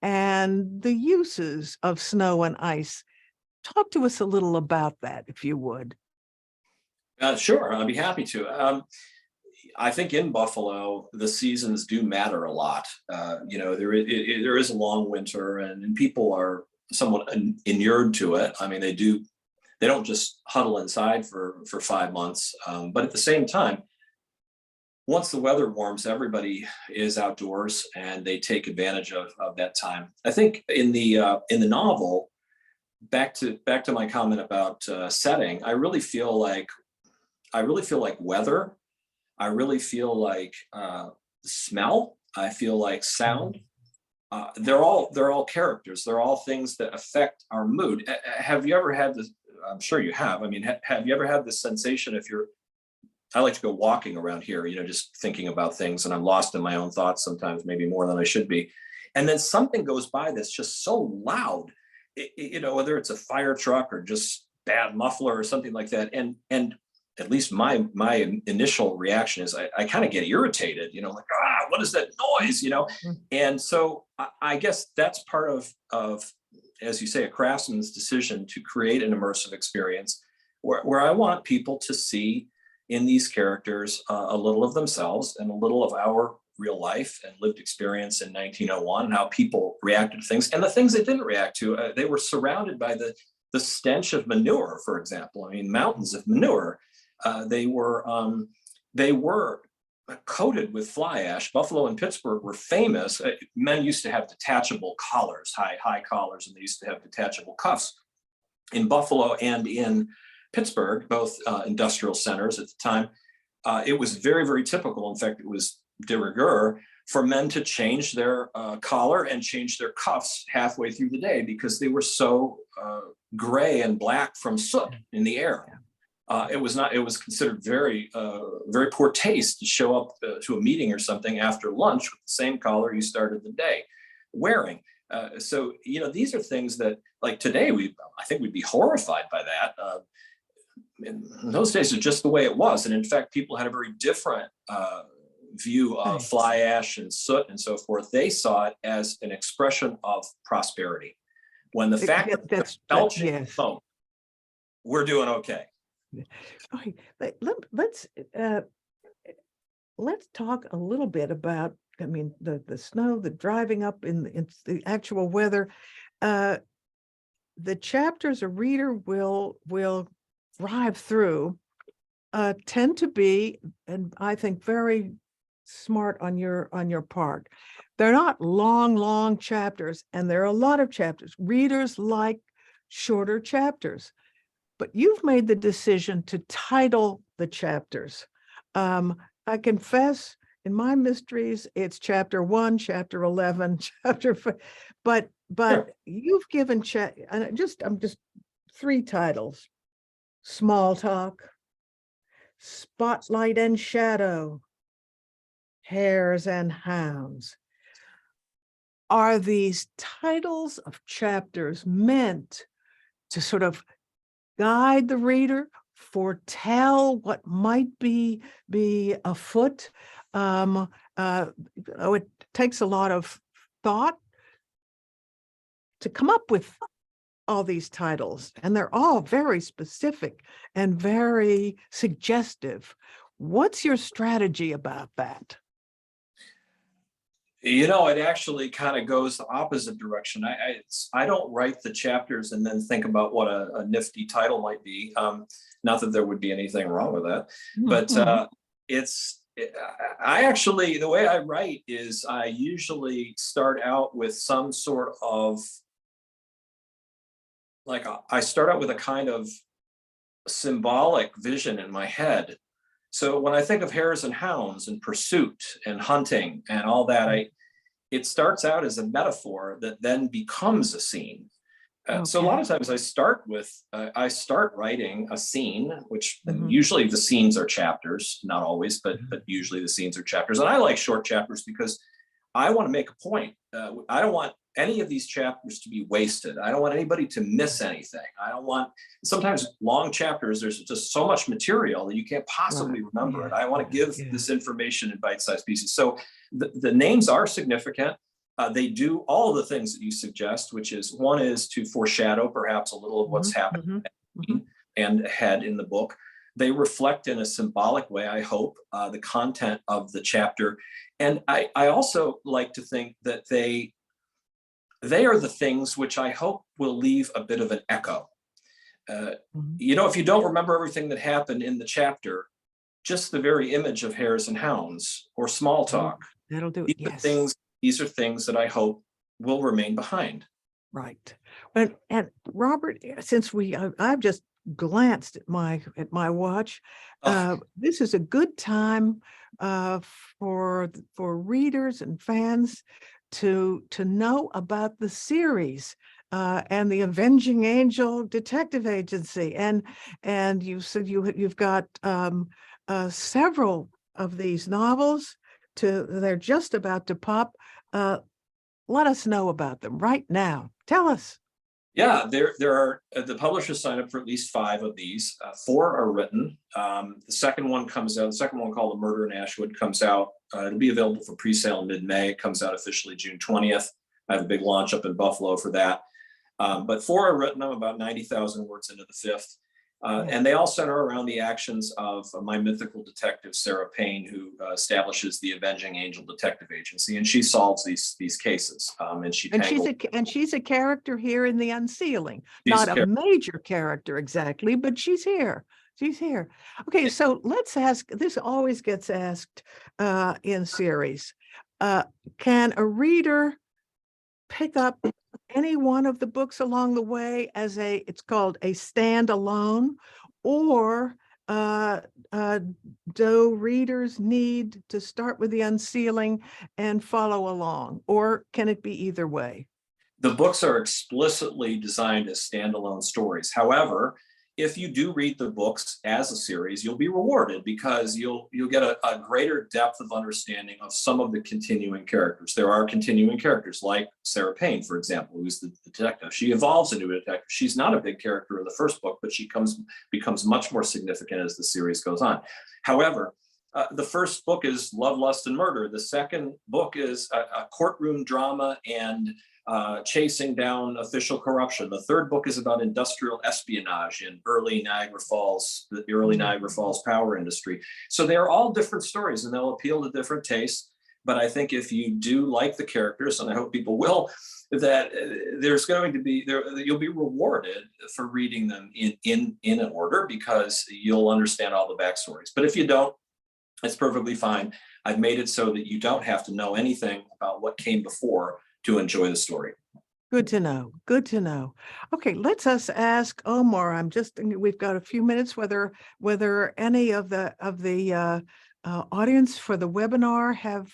and the uses of snow and ice. Talk to us a little about that, if you would. Sure, I'd be happy to. I think in Buffalo, the seasons do matter a lot. There is a long winter, and people are somewhat inured to it. I mean, they don't just huddle inside for 5 months, but at the same time, once the weather warms, everybody is outdoors and they take advantage of that time. I think in the novel, back to my comment about setting, I really feel like weather. I really feel like smell. I feel like sound. They're all characters. They're all things that affect our mood. Have you ever had this? I'm sure you have. I mean, have you ever had this sensation I like to go walking around here, just thinking about things, and I'm lost in my own thoughts sometimes, maybe more than I should be. And then something goes by that's just so loud, whether it's a fire truck or just bad muffler or something like that. And at least my initial reaction is I kind of get irritated, what is that noise, And so I guess that's part of, as you say, a craftsman's decision to create an immersive experience where I want people to see in these characters a little of themselves and a little of our real life and lived experience in 1901 and how people reacted to things and the things they didn't react to. They were surrounded by the stench of manure, for example. I mean, mountains of manure. They were coated with fly ash. Buffalo and Pittsburgh were famous. Men used to have detachable collars, high collars, and they used to have detachable cuffs. In Buffalo and in Pittsburgh, both industrial centers at the time, it was very, very typical. In fact, it was de rigueur for men to change their collar and change their cuffs halfway through the day because they were so gray and black from soot in the air. It was considered very, very poor taste to show up to a meeting or something after lunch with the same collar you started the day wearing. So, these are things that, like today, I think we'd be horrified by that. In those days, it's just the way it was. And in fact, people had a very different view of fly ash and soot and so forth. They saw it as an expression of prosperity. When the fact that's belching smoke, we're doing okay. Okay, let's talk a little bit about, the snow, the driving up in the actual weather. The chapters a reader will drive through tend to be, and I think very smart on your part. They're not long chapters, and there are a lot of chapters. Readers like shorter chapters. But you've made the decision to title the chapters. I confess, in my mysteries, it's chapter 1, chapter 11, chapter 5, but you've given I'm just 3 titles: Small Talk, Spotlight and Shadow, Hares and Hounds. Are these titles of chapters meant to sort of guide the reader, foretell what might be afoot? It takes a lot of thought to come up with all these titles, and they're all very specific and very suggestive. What's your strategy about that? It actually kind of goes the opposite direction. I don't write the chapters and then think about what a nifty title might be. Not that there would be anything wrong with that, but the way I write is I usually start out with some sort of, I start out with a kind of symbolic vision in my head. So when I think of hares and hounds and pursuit and hunting and all that, it starts out as a metaphor that then becomes a scene. So a lot of times I start writing a scene, which usually the scenes are chapters, not always, but usually the scenes are chapters. And I like short chapters because I want to make a point. I don't want any of these chapters to be wasted. I don't want anybody to miss anything. Sometimes long chapters, there's just so much material that you can't possibly remember it. I want to give this information in bite-sized pieces. So the names are significant. They do all the things that you suggest, which is, one is to foreshadow perhaps a little of what's happening and ahead in the book. They reflect in a symbolic way, I hope, the content of the chapter. And I also like to think that they are the things which I hope will leave a bit of an echo. If you don't remember everything that happened in the chapter, just the very image of hares and hounds or small talk, that'll do it. These are things that I hope will remain behind. Right. And Robert, since I've just glanced at my watch, this is a good time for readers and fans to know about the series and the Avenging Angel Detective Agency. And you said you've got several of these novels. They're just about to pop. Let us know about them right now. Tell us. Yeah, there are, the publishers signed up for at least 5 of these. 4 are written. The second one comes out, the second one called The Murder in Ashwood comes out. It'll be available for pre-sale in mid-May. It comes out officially June 20th. I have a big launch up in Buffalo for that. But 4 are written. I'm about 90,000 words into the 5th. And they all center around the actions of my mythical detective, Sarah Payne, who establishes the Avenging Angel Detective Agency, and she solves these cases. And she's a character here in the Unsealing, not a major character exactly, but she's here. She's here. Okay, so let's ask, this always gets asked in series. Can a reader pick up any one of the books along the way as it's called a standalone, or do readers need to start with the Unsealing and follow along, or can it be either way? The books are explicitly designed as standalone stories. However, if you do read the books as a series, you'll be rewarded because you'll get a greater depth of understanding of some of the continuing characters. There are continuing characters like Sarah Payne, for example, who's the detective. She evolves into a detective. She's not a big character in the first book, but she becomes much more significant as the series goes on. However, the first book is Love, Lust, and Murder. The second book is a courtroom drama and chasing down official corruption. The third book is about industrial espionage in early Niagara Falls, the early Niagara Falls power industry. So they're all different stories and they'll appeal to different tastes. But I think if you do like the characters, and I hope people will, that there's going to be, you'll be rewarded for reading them in an order because you'll understand all the backstories. But if you don't, it's perfectly fine. I've made it so that you don't have to know anything about what came before to enjoy the story. Good to know. Good to know. Okay, let's us ask Omar. We've got a few minutes. Whether any of the audience for the webinar have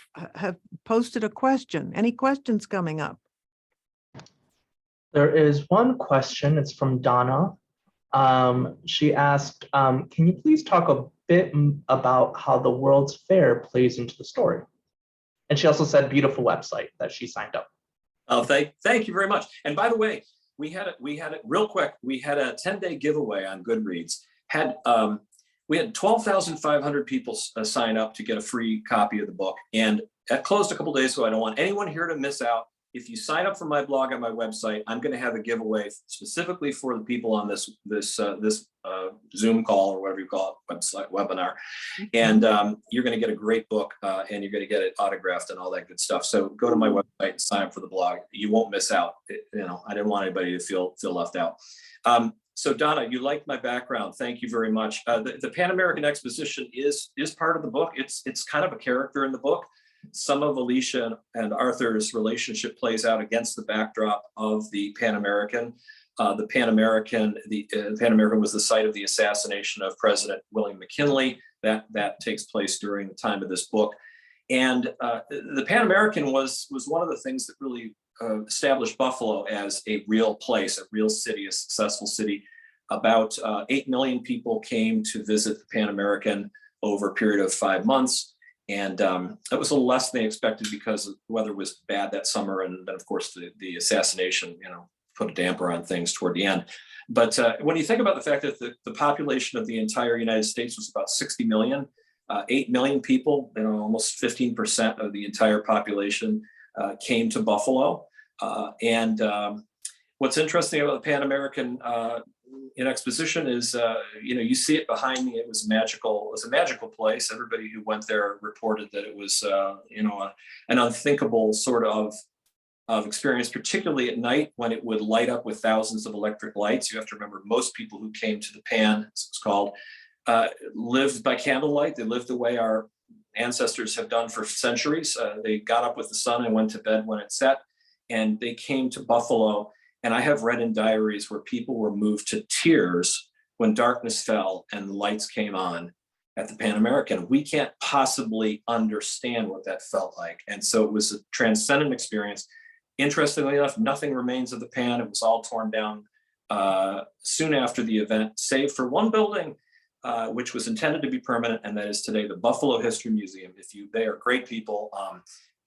posted a question. Any questions coming up? There is one question. It's from Donna. She asked, "Can you please talk a bit about how the World's Fair plays into the story?" And she also said, "Beautiful website," that she signed up. Oh, thank you very much. And by the way, we had it real quick. We had a 10-day giveaway on Goodreads. We had 12,500 people sign up to get a free copy of the book, and that closed a couple days ago. I don't want anyone here to miss out. If you sign up for my blog on my website, I'm going to have a giveaway specifically for the people on this Zoom call or whatever you call it, webinar. And you're going to get a great book and you're going to get it autographed and all that good stuff. So go to my website and sign up for the blog. You won't miss out. I didn't want anybody to feel left out. So Donna, you liked my background. Thank you very much. The Pan-American Exposition is part of the book. It's kind of a character in the book. Some of Alicia and Arthur's relationship plays out against the backdrop of the Pan-American. The Pan-American was the site of the assassination of President William McKinley. That takes place during the time of this book. And the Pan-American was one of the things that really established Buffalo as a real place, a real city, a successful city. About 8 million people came to visit the Pan-American over a period of 5 months. And it was a little less than they expected because the weather was bad that summer. And then, of course, the assassination, put a damper on things toward the end. But when you think about the fact that the population of the entire United States was about 60 million, 8 million people, almost 15% of the entire population came to Buffalo. And what's interesting about the Pan-American Exposition is, you see it behind me. It was a magical place. Everybody who went there reported that it was, an unthinkable sort of experience, particularly at night when it would light up with thousands of electric lights. You have to remember, most people who came to the Pan, as it's called, lived by candlelight. They lived the way our ancestors have done for centuries. They got up with the sun and went to bed when it set, and they came to Buffalo. And I have read in diaries where people were moved to tears when darkness fell and the lights came on at the Pan-American. We can't possibly understand what that felt like. And so it was a transcendent experience. Interestingly enough, nothing remains of the Pan. It was all torn down soon after the event, save for one building, which was intended to be permanent, and that is today the Buffalo History Museum. They are great people.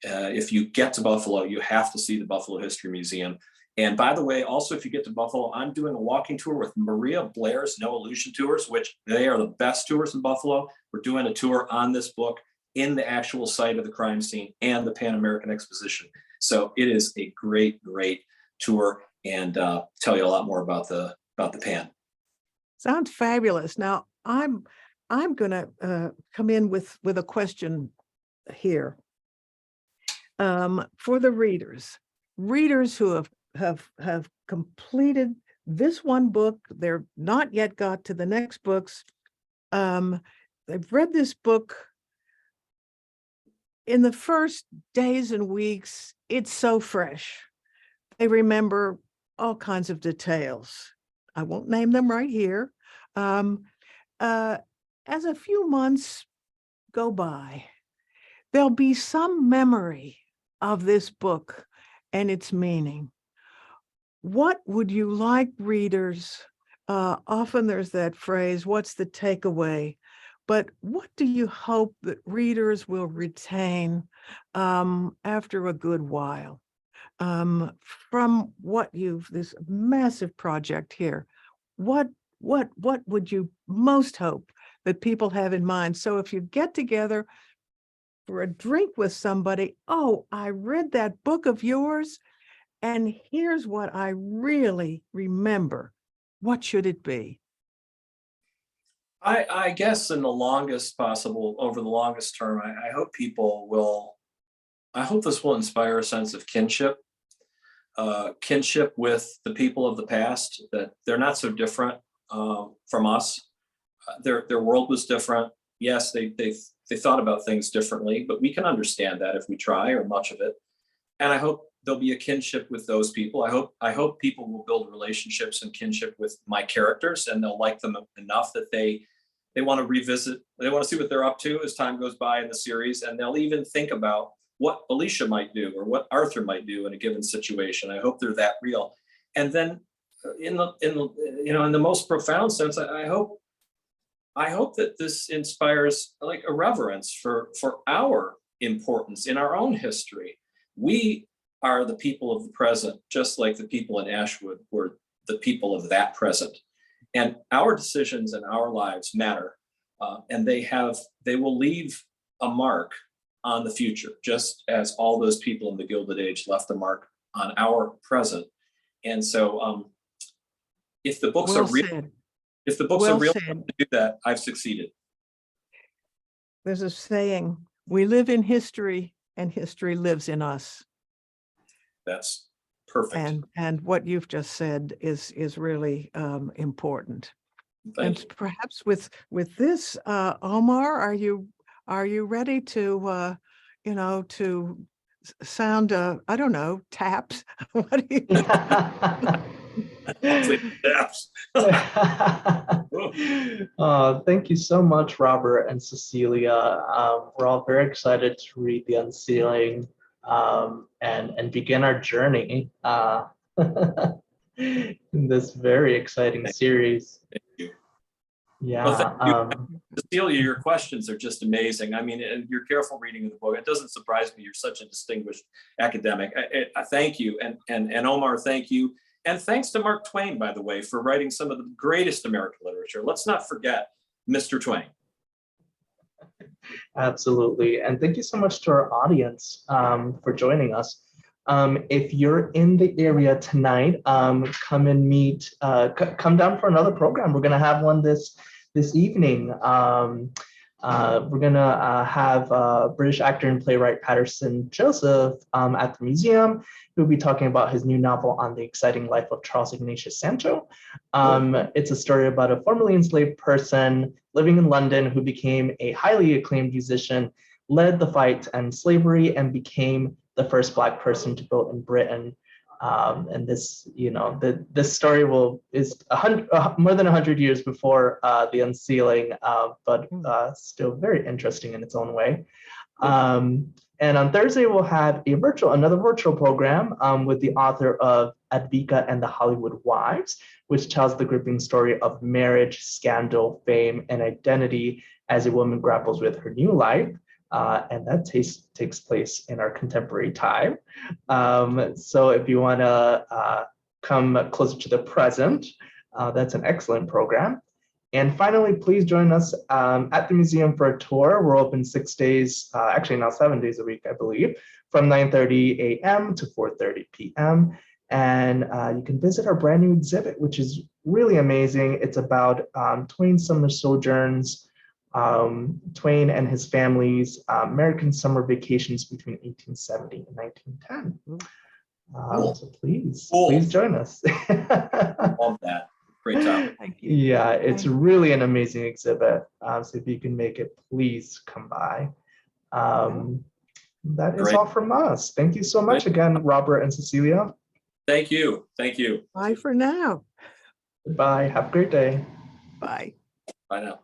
If you get to Buffalo, you have to see the Buffalo History Museum. And by the way, also, if you get to Buffalo, I'm doing a walking tour with Maria Blair's No Illusion Tours, which they are the best tours in Buffalo. We're doing a tour on this book in the actual site of the crime scene and the Pan-American Exposition. So it is a great, great tour, and tell you a lot more about the Pan. Sounds fabulous. Now, I'm going to come in with a question here for the readers who have completed this one book. They're not yet got to the next books. I've read this book in the first days and weeks. It's so fresh. I remember all kinds of details. I won't name them right here. As a few months go by, there'll be some memory of this book and its meaning. What would you like readers? Often there's that phrase, what's the takeaway? But what do you hope that readers will retain after a good while? From what this massive project here, what would you most hope that people have in mind? So if you get together for a drink with somebody, oh, I read that book of yours, and here's what I really remember. What should it be? I guess in the longest possible, over the longest term, I hope people will, I hope this will inspire a sense of kinship, kinship with the people of the past, that they're not so different from us. Their world was different. Yes, they thought about things differently, but we can understand that if we try, or much of it. And I hope there'll be a kinship with those people. I hope people will build relationships and kinship with my characters, and they'll like them enough that they want to revisit, they want to see what they're up to as time goes by in the series, and they'll even think about what Alicia might do or what Arthur might do in a given situation. I hope they're that real. And then in the most profound sense, I hope that this inspires like a reverence for our importance in our own history. We are the people of the present, just like the people in Ashwood were the people of that present. And our decisions and our lives matter, and they will leave a mark on the future, just as all those people in the Gilded Age left a mark on our present. And so, if the books are real, if the books are real to do that, I've succeeded. There's a saying: "We live in history, and history lives in us." That's perfect. And what you've just said is really important. Thank you. Perhaps with this, Omar, are you ready to to sound I don't know, taps? What do you? Taps. Thank you so much, Robert and Cecelia. We're all very excited to read The Unsealing and begin our journey in this very exciting series. Thank you. Yeah. Well, thank you. Cecelia, your questions are just amazing. I mean, and your careful reading of the book, it doesn't surprise me. You're such a distinguished academic. I thank you. And Omar, thank you. And thanks to Mark Twain, by the way, for writing some of the greatest American literature. Let's not forget Mr. Twain. Absolutely. And thank you so much to our audience for joining us. If you're in the area tonight, come and meet, come down for another program. We're going to have one this evening. We're going to have British actor and playwright Patterson Joseph at the museum. He'll be talking about his new novel on the exciting life of Charles Ignatius Sancho. It's a story about a formerly enslaved person living in London who became a highly acclaimed musician, led the fight to end slavery, and became the first Black person to vote in Britain. And this, this story is more than 100 years before The Unsealing, but still very interesting in its own way. And on Thursday, we'll have another virtual program with the author of Advika and the Hollywood Wives, which tells the gripping story of marriage, scandal, fame, and identity as a woman grapples with her new life. And that takes place in our contemporary time. So if you want to come closer to the present, that's an excellent program. And finally, please join us at the museum for a tour. We're open 6 days, actually now 7 days a week, I believe, from 9:30 a.m. to 4:30 p.m. And you can visit our brand new exhibit, which is really amazing. It's about Twain's summer sojourns, Twain and his family's American summer vacations between 1870 and 1910. So please join us. Love that. Great topic. Thank you. Yeah, it's Thank you. really an amazing exhibit. So if you can make it, please come by. That is Great. all from us. Thank you so much again, Robert and Cecelia. Thank you. Thank you. Bye for now. Goodbye. Have a great day. Bye. Bye now.